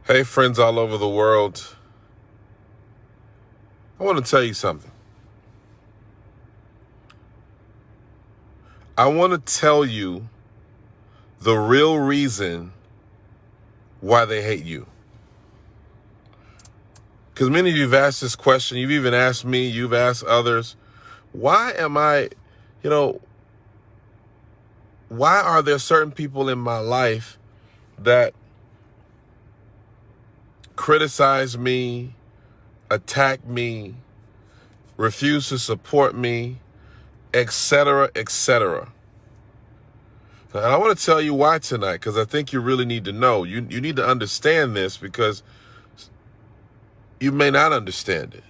Hey, friends all over the world. I want to tell you something. I want to tell you the real reason why they hate you. Because many of you have asked this question. You've even asked me. You've asked others. Why are there certain people in my life that criticize me, attack me, refuse to support me, etc., etc.? And I want to tell you why tonight, because I think you really need to know. You need to understand this because you may not understand it.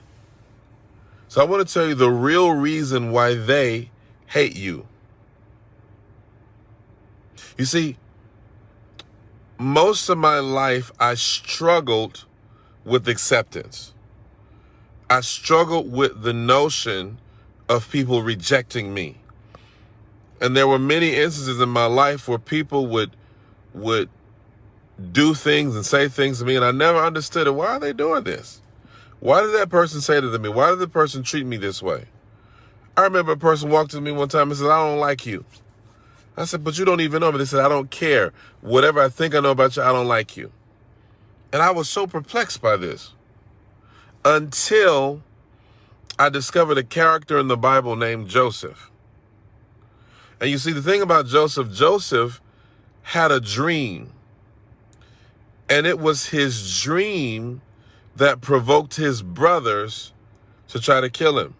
So I want to tell you the real reason why they hate you. You see, most of my life I struggled with acceptance. I struggled with the notion of people rejecting me. And there were many instances in my life where people would do things and say things to me, and I never understood it. Why are they doing this? Why did that person say that to me? Why did the person treat me this way? I remember a person walked to me one time and said, "I don't like you." I said, "But you don't even know me." They said, "I don't care. Whatever I think I know about you, I don't like you." And I was so perplexed by this until I discovered a character in the Bible named Joseph. And you see, the thing about Joseph had a dream. And it was his dream that provoked his brothers to try to kill him.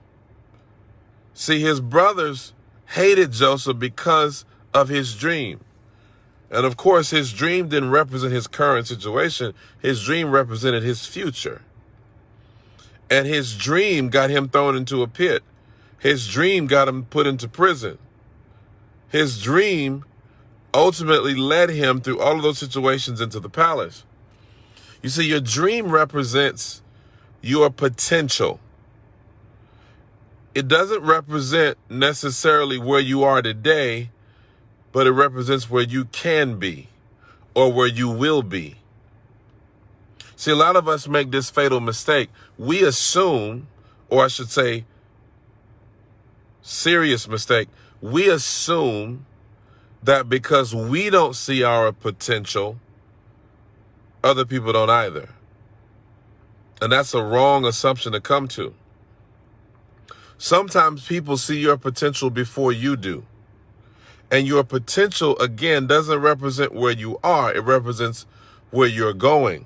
See, his brothers hated Joseph because of his dream. And of course, his dream didn't represent his current situation. His dream represented his future. And his dream got him thrown into a pit. His dream got him put into prison. His dream ultimately led him through all of those situations into the palace. You see, your dream represents your potential. It doesn't represent necessarily where you are today, but it represents where you can be or where you will be. See, a lot of us make this fatal mistake. We assume, or I should say, serious mistake, we assume that because we don't see our potential, other people don't either. And that's a wrong assumption to come to. Sometimes people see your potential before you do. And your potential, again, doesn't represent where you are. It represents where you're going.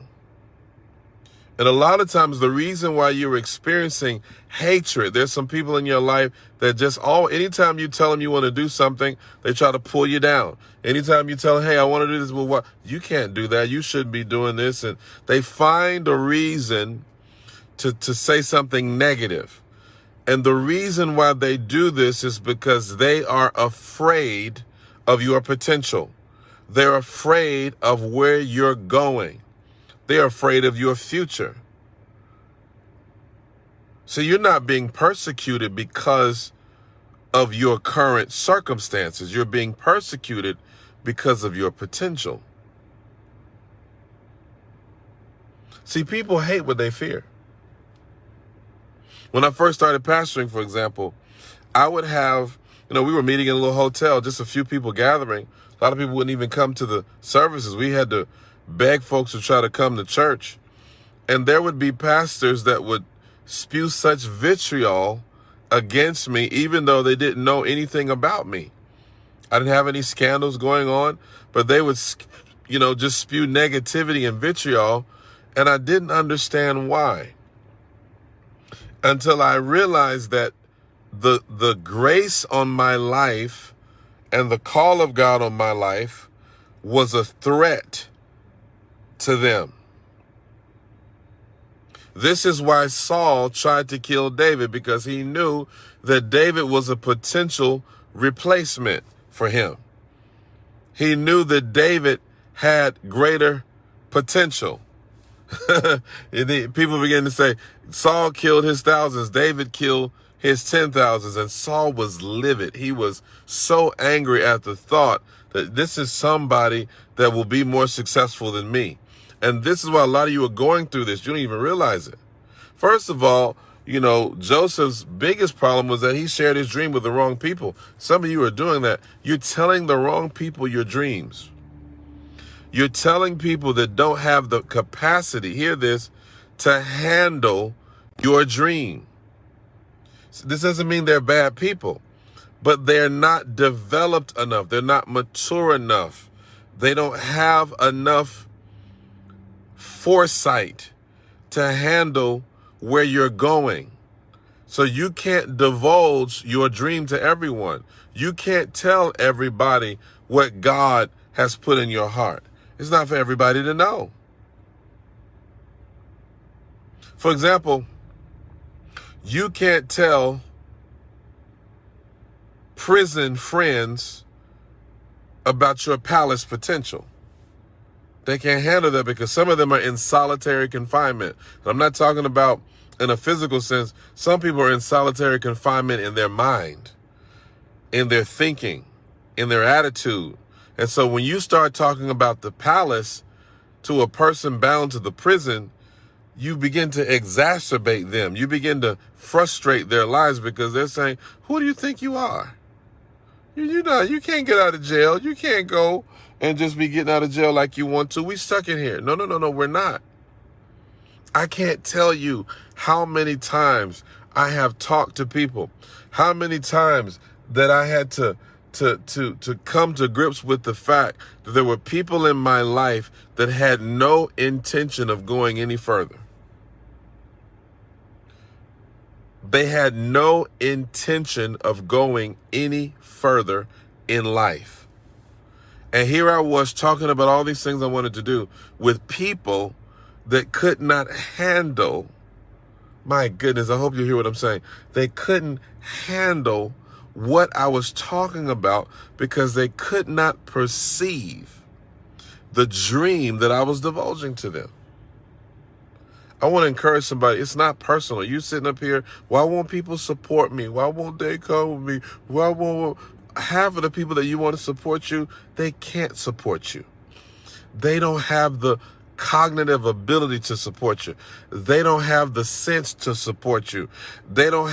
And a lot of times the reason why you're experiencing hatred, there's some people in your life that anytime you tell them you want to do something, they try to pull you down. Anytime you tell them, "Hey, I want to do this," well, what? You can't do that. You shouldn't be doing this. And they find a reason to say something negative. And the reason why they do this is because they are afraid of your potential. They're afraid of where you're going. They're afraid of your future. So you're not being persecuted because of your current circumstances. You're being persecuted because of your potential. See, people hate what they fear. When I first started pastoring, for example, I would have, we were meeting in a little hotel, just a few people gathering. A lot of people wouldn't even come to the services. We had to beg folks to try to come to church. And there would be pastors that would spew such vitriol against me, even though they didn't know anything about me. I didn't have any scandals going on, but they would, just spew negativity and vitriol. And I didn't understand why. Until I realized that the grace on my life and the call of God on my life was a threat to them. This is why Saul tried to kill David, because he knew that David was a potential replacement for him. He knew that David had greater potential. People begin to say, Saul killed his thousands, David killed his 10,000s, and Saul was livid. He was so angry at the thought that this is somebody that will be more successful than me. And this is why a lot of you are going through this. You don't even realize it. First of all, Joseph's biggest problem was that he shared his dream with the wrong people. Some of you are doing that. You're telling the wrong people your dreams. You're telling people that don't have the capacity, hear this, to handle your dream. So this doesn't mean they're bad people, but they're not developed enough. They're not mature enough. They don't have enough foresight to handle where you're going. So you can't divulge your dream to everyone. You can't tell everybody what God has put in your heart. It's not for everybody to know. For example, you can't tell prison friends about your palace potential. They can't handle that because some of them are in solitary confinement. I'm not talking about in a physical sense. Some people are in solitary confinement in their mind, in their thinking, in their attitude. And so when you start talking about the palace to a person bound to the prison, you begin to exacerbate them. You begin to frustrate their lives because they're saying, who do you think you are? You can't get out of jail. You can't go and just be getting out of jail like you want to. We stuck in here. No, we're not. I can't tell you how many times I have talked to people, how many times that I had to come to grips with the fact that there were people in my life that had no intention of going any further. They had no intention of going any further in life. And here I was talking about all these things I wanted to do with people that could not handle, my goodness, I hope you hear what I'm saying. They couldn't handle what I was talking about because they could not perceive the dream that I was divulging to them. I want to encourage somebody. It's not personal. You sitting up here, why won't people support me? Why won't they come with me? Why won't half of the people that you want to support you, they can't support you. They don't have the cognitive ability to support you. They don't have the sense to support you. They don't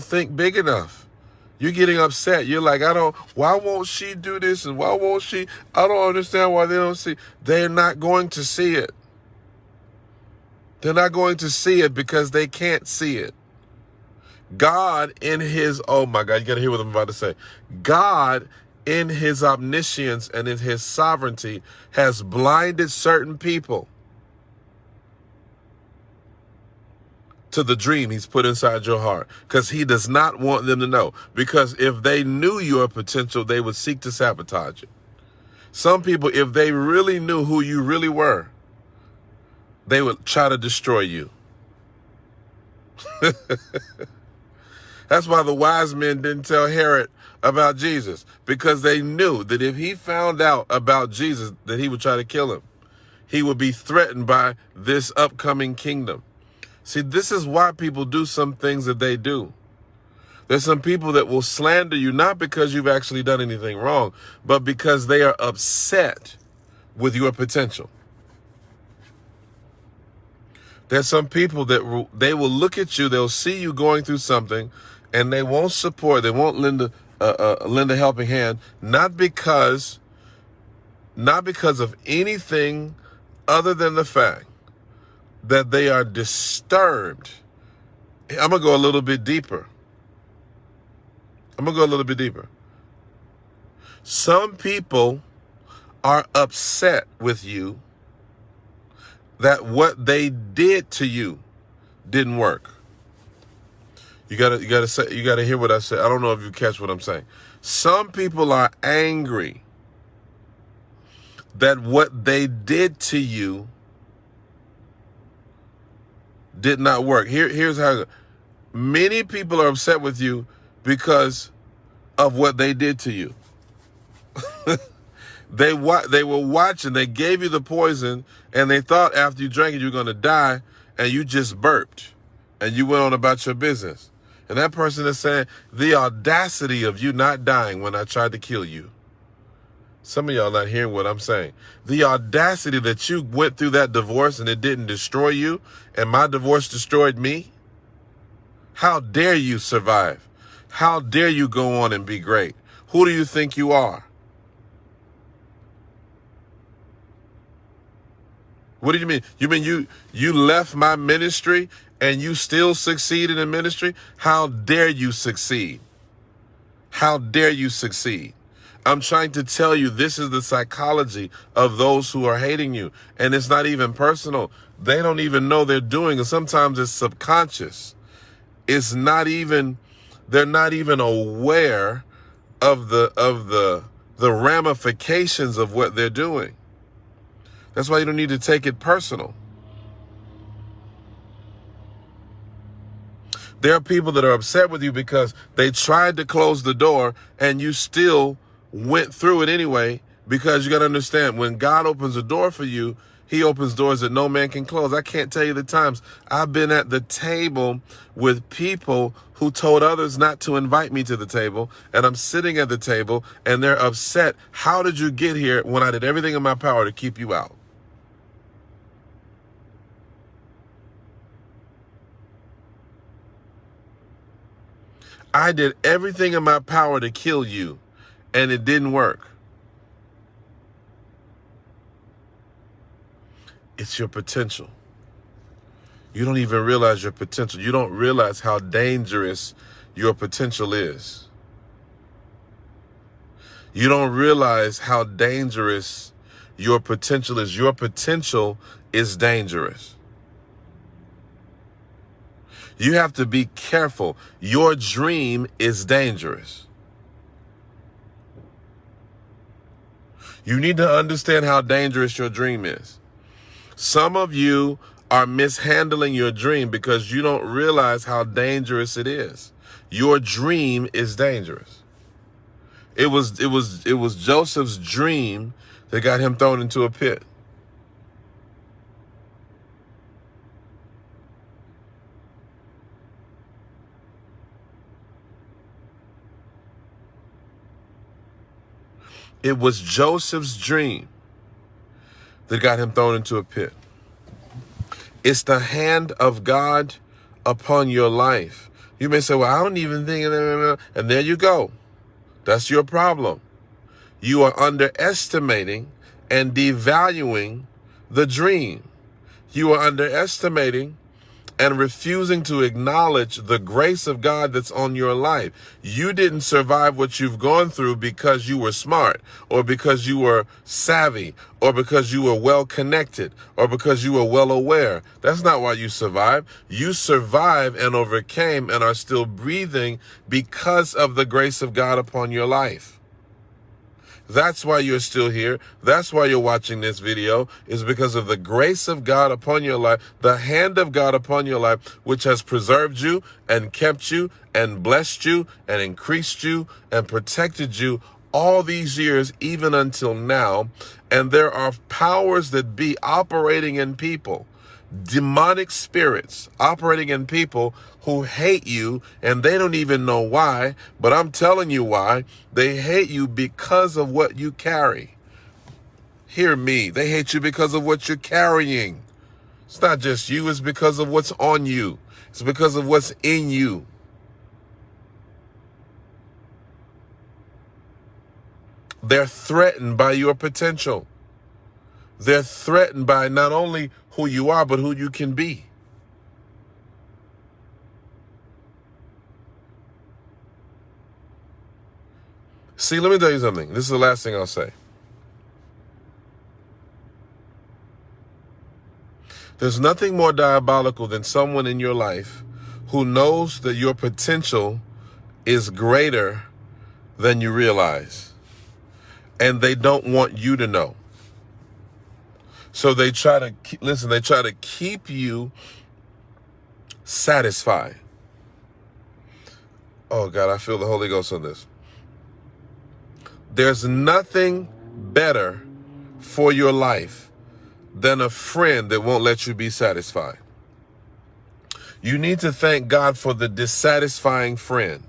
think big enough. You're getting upset. You're like, why won't she do this? And why won't she? I don't understand why they don't see. They're not going to see it. They're not going to see it because they can't see it. God in his, oh my God, you got to hear what I'm about to say. God in his omniscience and in his sovereignty has blinded certain people to the dream he's put inside your heart because he does not want them to know. Because if they knew your potential, they would seek to sabotage it. Some people, if they really knew who you really were, they would try to destroy you. That's why the wise men didn't tell Herod about Jesus, because they knew that if he found out about Jesus, that he would try to kill him. He would be threatened by this upcoming kingdom. See, this is why people do some things that they do. There's some people that will slander you, not because you've actually done anything wrong, but because they are upset with your potential. There's some people that they will look at you, they'll see you going through something, and they won't support, they won't lend a helping hand, not because of anything other than the fact that they are disturbed. I'm going to go a little bit deeper. Some people are upset with you that what they did to you didn't work. You gotta hear what I said. I don't know if you catch what I'm saying. Some people are angry that what they did to you did not work. Here's how. Many people are upset with you because of what they did to you. They were watching. They gave you the poison, and they thought after you drank it you were going to die, and you just burped, and you went on about your business. And that person is saying, the audacity of you not dying when I tried to kill you. Some of y'all not hearing what I'm saying. The audacity that you went through that divorce and it didn't destroy you, and my divorce destroyed me. How dare you survive? How dare you go on and be great? Who do you think you are? What do you mean? You mean you left my ministry and you still succeeded in ministry? How dare you succeed? How dare you succeed? I'm trying to tell you, this is the psychology of those who are hating you. And it's not even personal. They don't even know they're doing it. Sometimes it's subconscious. It's not even, they're not even aware of the ramifications of what they're doing. That's why you don't need to take it personal. There are people that are upset with you because they tried to close the door and you still went through it anyway, because you got to understand, when God opens a door for you, he opens doors that no man can close. I can't tell you the times I've been at the table with people who told others not to invite me to the table, and I'm sitting at the table and they're upset. How did you get here when I did everything in my power to keep you out? I did everything in my power to kill you, and it didn't work. It's your potential. You don't even realize your potential. You don't realize how dangerous your potential is. You don't realize how dangerous your potential is. Your potential is dangerous. You have to be careful. Your dream is dangerous. You need to understand how dangerous your dream is. Some of you are mishandling your dream because you don't realize how dangerous it is. Your dream is dangerous. It was Joseph's dream that got him thrown into a pit. It was Joseph's dream that got him thrown into a pit. It's the hand of God upon your life. You may say, well, I don't even think, and there you go. That's your problem. You are underestimating and devaluing the dream. You are underestimating and refusing to acknowledge the grace of God that's on your life. You didn't survive what you've gone through because you were smart, or because you were savvy, or because you were well connected, or because you were well aware. That's not why you survived. You survived and overcame and are still breathing because of the grace of God upon your life. That's why you're still here. That's why you're watching this video, is because of the grace of God upon your life, the hand of God upon your life, which has preserved you and kept you and blessed you and increased you and protected you all these years, even until now. And there are powers that be operating in people, demonic spirits operating in people who hate you, and they don't even know why, but I'm telling you why. They hate you because of what you carry. Hear me. They hate you because of what you're carrying. It's not just you, it's because of what's on you. It's because of what's in you. They're threatened by your potential. They're threatened by not only who you are, but who you can be. See, let me tell you something. This is the last thing I'll say. There's nothing more diabolical than someone in your life who knows that your potential is greater than you realize, and they don't want you to know. So they try to they try to keep you satisfied. Oh God, I feel the Holy Ghost on this. There's nothing better for your life than a friend that won't let you be satisfied. You need to thank God for the dissatisfying friend.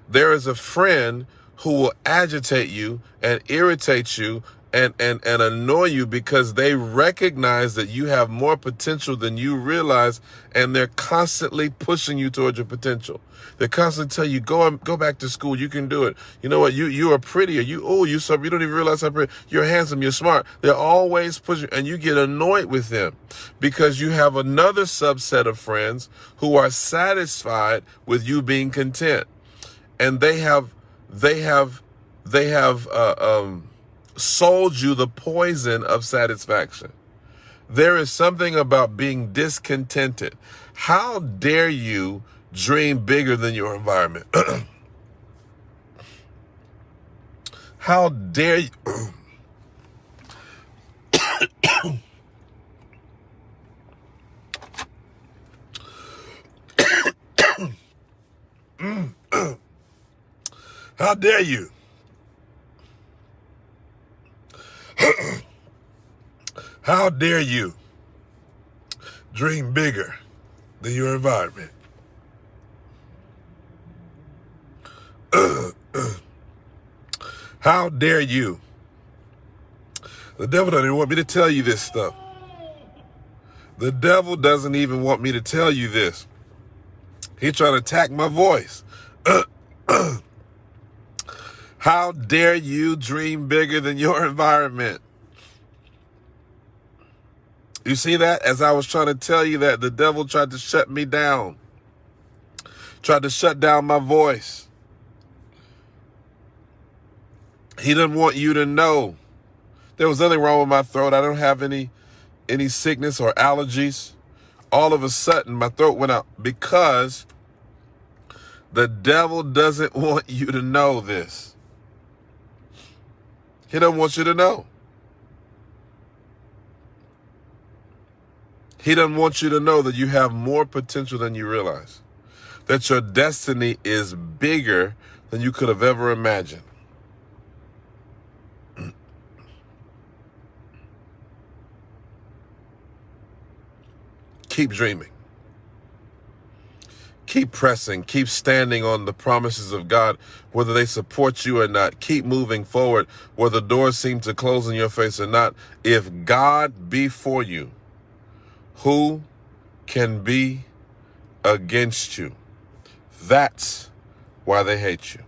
There is a friend who will agitate you and irritate you and annoy you because they recognize that you have more potential than you realize, and they're constantly pushing you towards your potential. They constantly tell you, go back to school, you can do it. You know what, you are pretty, or you don't even realize how pretty, you're handsome, you're smart. They're always pushing, and you get annoyed with them because you have another subset of friends who are satisfied with you being content. And they have sold you the poison of satisfaction. There is something about being discontented. How dare you dream bigger than your environment? How dare you? How dare you? How dare you dream bigger than your environment? How dare you? The devil doesn't even want me to tell you this stuff. The devil doesn't even want me to tell you this. He's trying to attack my voice. How dare you dream bigger than your environment? You see that? As I was trying to tell you that, the devil tried to shut me down. Tried to shut down my voice. He didn't want you to know. There was nothing wrong with my throat. I don't have any sickness or allergies. All of a sudden, my throat went out because the devil doesn't want you to know this. He doesn't want you to know. He doesn't want you to know that you have more potential than you realize. That your destiny is bigger than you could have ever imagined. Keep dreaming. Keep pressing. Keep standing on the promises of God, whether they support you or not. Keep moving forward, whether doors seem to close in your face or not. If God be for you, who can be against you? That's why they hate you.